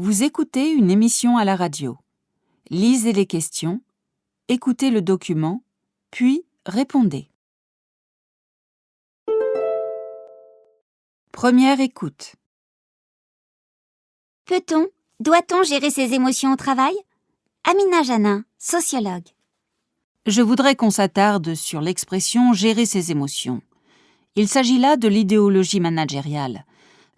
Vous écoutez une émission à la radio. Lisez les questions, écoutez le document, puis répondez. Première écoute. Doit-on gérer ses émotions au travail? Amina Janin, sociologue. Je voudrais qu'on s'attarde sur l'expression « gérer ses émotions ». Il s'agit là de l'idéologie managériale,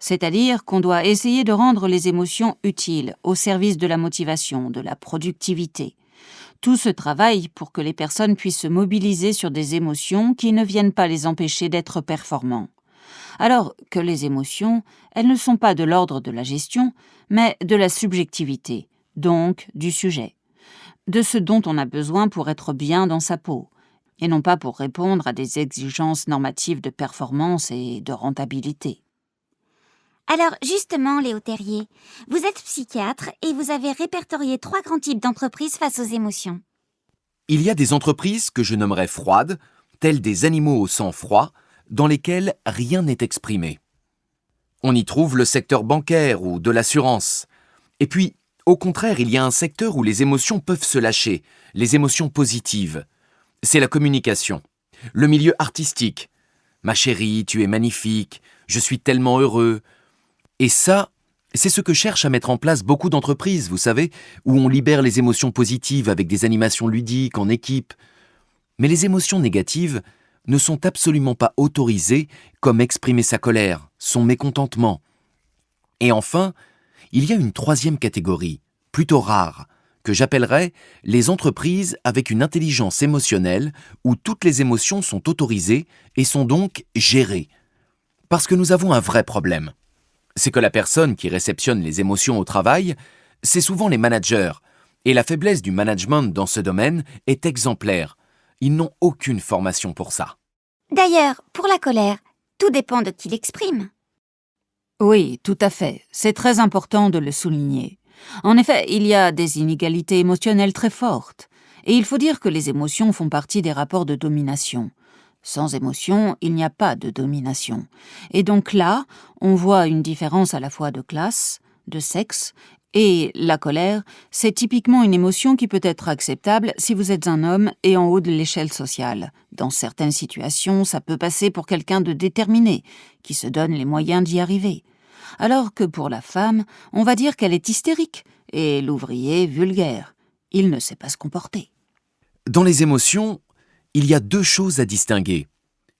c'est-à-dire qu'on doit essayer de rendre les émotions utiles, au service de la motivation, de la productivité. Tout ce travail pour que les personnes puissent se mobiliser sur des émotions qui ne viennent pas les empêcher d'être performants. Alors que les émotions, elles ne sont pas de l'ordre de la gestion, mais de la subjectivité, donc du sujet, de ce dont on a besoin pour être bien dans sa peau, et non pas pour répondre à des exigences normatives de performance et de rentabilité. Alors justement, Léo Terrier, vous êtes psychiatre et vous avez répertorié 3 grands types d'entreprises face aux émotions. Il y a des entreprises que je nommerais froides, telles des animaux au sang froid, dans lesquelles rien n'est exprimé. On y trouve le secteur bancaire ou de l'assurance. Et puis, au contraire, il y a un secteur où les émotions peuvent se lâcher, les émotions positives. C'est la communication, le milieu artistique. Ma chérie, tu es magnifique, je suis tellement heureux. Et ça, c'est ce que cherchent à mettre en place beaucoup d'entreprises, vous savez, où on libère les émotions positives avec des animations ludiques, en équipe. Mais les émotions négatives ne sont absolument pas autorisées, comme exprimer sa colère, son mécontentement. Et enfin, il y a une 3e catégorie, plutôt rare, que j'appellerais les entreprises avec une intelligence émotionnelle où toutes les émotions sont autorisées et sont donc gérées. Parce que nous avons un vrai problème. C'est que la personne qui réceptionne les émotions au travail, c'est souvent les managers. Et la faiblesse du management dans ce domaine est exemplaire. Ils n'ont aucune formation pour ça. D'ailleurs, pour la colère, tout dépend de qui l'exprime. Oui, tout à fait. C'est très important de le souligner. En effet, il y a des inégalités émotionnelles très fortes. Et il faut dire que les émotions font partie des rapports de domination. Sans émotion, il n'y a pas de domination. Et donc là, on voit une différence à la fois de classe, de sexe, et la colère, c'est typiquement une émotion qui peut être acceptable si vous êtes un homme et en haut de l'échelle sociale. Dans certaines situations, ça peut passer pour quelqu'un de déterminé, qui se donne les moyens d'y arriver. Alors que pour la femme, on va dire qu'elle est hystérique, et l'ouvrier vulgaire. Il ne sait pas se comporter. Dans les émotions, il y a 2 choses à distinguer.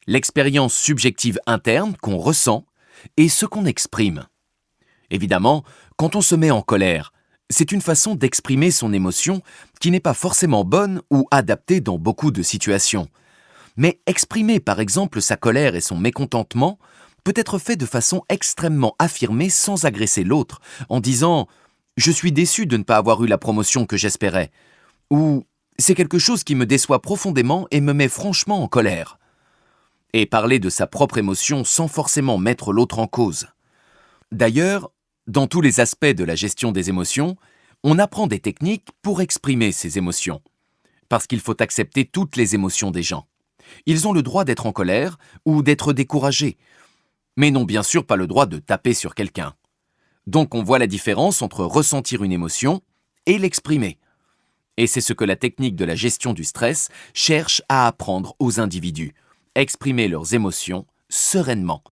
L'expérience subjective interne qu'on ressent et ce qu'on exprime. Évidemment, quand on se met en colère, c'est une façon d'exprimer son émotion qui n'est pas forcément bonne ou adaptée dans beaucoup de situations. Mais exprimer par exemple sa colère et son mécontentement peut être fait de façon extrêmement affirmée sans agresser l'autre, en disant « Je suis déçu de ne pas avoir eu la promotion que j'espérais » ou « C'est quelque chose qui me déçoit profondément et me met franchement en colère ». Et parler de sa propre émotion sans forcément mettre l'autre en cause. D'ailleurs, dans tous les aspects de la gestion des émotions, on apprend des techniques pour exprimer ces émotions. Parce qu'il faut accepter toutes les émotions des gens. Ils ont le droit d'être en colère ou d'être découragés, mais n'ont bien sûr pas le droit de taper sur quelqu'un. Donc on voit la différence entre ressentir une émotion et l'exprimer. Et c'est ce que la technique de la gestion du stress cherche à apprendre aux individus. Exprimer leurs émotions sereinement.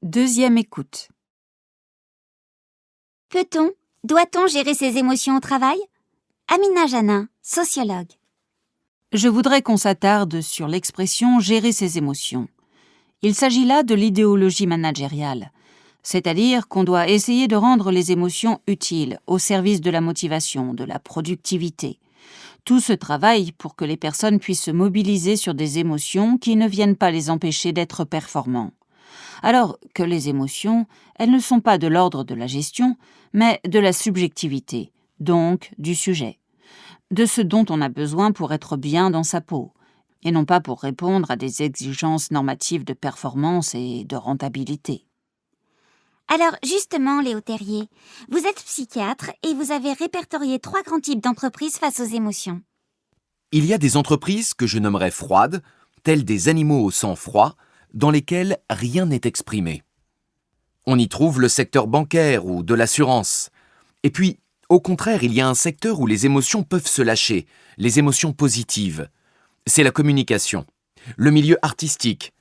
Deuxième écoute. Doit-on gérer ses émotions au travail? Amina Janin, sociologue. Je voudrais qu'on s'attarde sur l'expression « gérer ses émotions ». Il s'agit là de l'idéologie managériale, c'est-à-dire qu'on doit essayer de rendre les émotions utiles, au service de la motivation, de la productivité. Tout ce travail pour que les personnes puissent se mobiliser sur des émotions qui ne viennent pas les empêcher d'être performants. Alors que les émotions, elles ne sont pas de l'ordre de la gestion, mais de la subjectivité, donc du sujet, de ce dont on a besoin pour être bien dans sa peau, et non pas pour répondre à des exigences normatives de performance et de rentabilité. Alors justement, Léo Terrier, vous êtes psychiatre et vous avez répertorié 3 grands types d'entreprises face aux émotions. Il y a des entreprises que je nommerais froides, telles des animaux au sang froid, dans lesquelles rien n'est exprimé. On y trouve le secteur bancaire ou de l'assurance. Et puis, au contraire, il y a un secteur où les émotions peuvent se lâcher, les émotions positives. C'est la communication, le milieu artistique.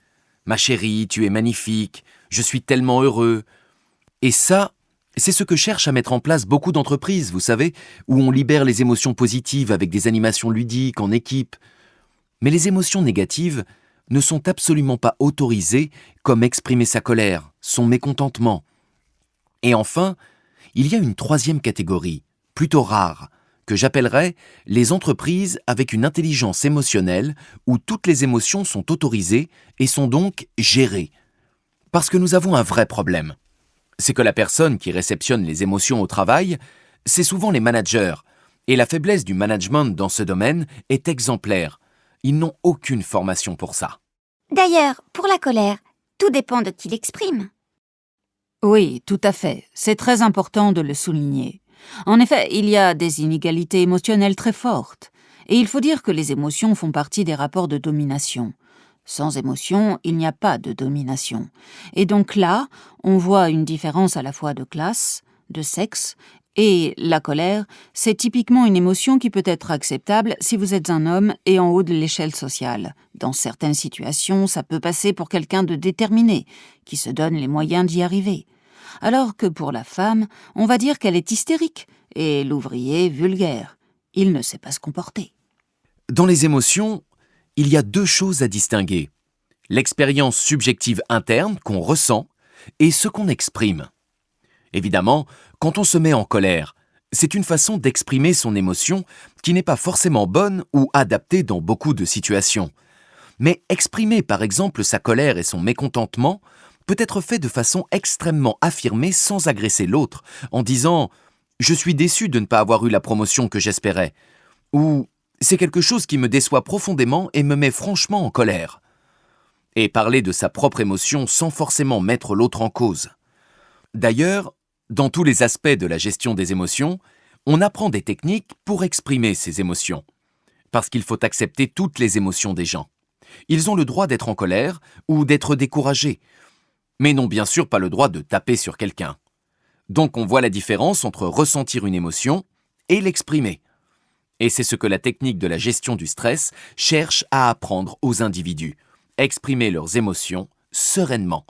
Ma chérie, tu es magnifique, je suis tellement heureux. Et ça, c'est ce que cherchent à mettre en place beaucoup d'entreprises, vous savez, où on libère les émotions positives avec des animations ludiques en équipe. Mais les émotions négatives ne sont absolument pas autorisées, comme exprimer sa colère, son mécontentement. Et enfin, il y a une troisième catégorie, plutôt rare, que j'appellerais les entreprises avec une intelligence émotionnelle où toutes les émotions sont autorisées et sont donc gérées. Parce que nous avons un vrai problème. C'est que la personne qui réceptionne les émotions au travail, c'est souvent les managers. Et la faiblesse du management dans ce domaine est exemplaire. Ils n'ont aucune formation pour ça. D'ailleurs, pour la colère, tout dépend de qui l'exprime. Oui, tout à fait. C'est très important de le souligner. En effet, il y a des inégalités émotionnelles très fortes. Et il faut dire que les émotions font partie des rapports de domination. Sans émotion, il n'y a pas de domination. Et donc là, on voit une différence à la fois de classe, de sexe, et la colère, c'est typiquement une émotion qui peut être acceptable si vous êtes un homme et en haut de l'échelle sociale. Dans certaines situations, ça peut passer pour quelqu'un de déterminé, qui se donne les moyens d'y arriver. Alors que pour la femme, on va dire qu'elle est hystérique, et l'ouvrier vulgaire. Il ne sait pas se comporter. Dans les émotions, il y a deux choses à distinguer. L'expérience subjective interne qu'on ressent et ce qu'on exprime. Évidemment, quand on se met en colère, c'est une façon d'exprimer son émotion qui n'est pas forcément bonne ou adaptée dans beaucoup de situations. Mais exprimer par exemple sa colère et son mécontentement peut être fait de façon extrêmement affirmée sans agresser l'autre, en disant « Je suis déçu de ne pas avoir eu la promotion que j'espérais » ou « C'est quelque chose qui me déçoit profondément et me met franchement en colère ». Et parler de sa propre émotion sans forcément mettre l'autre en cause. D'ailleurs, dans tous les aspects de la gestion des émotions, on apprend des techniques pour exprimer ces émotions. Parce qu'il faut accepter toutes les émotions des gens. Ils ont le droit d'être en colère ou d'être découragés, mais n'ont bien sûr pas le droit de taper sur quelqu'un. Donc on voit la différence entre ressentir une émotion et l'exprimer. Et c'est ce que la technique de la gestion du stress cherche à apprendre aux individus. Exprimer leurs émotions sereinement,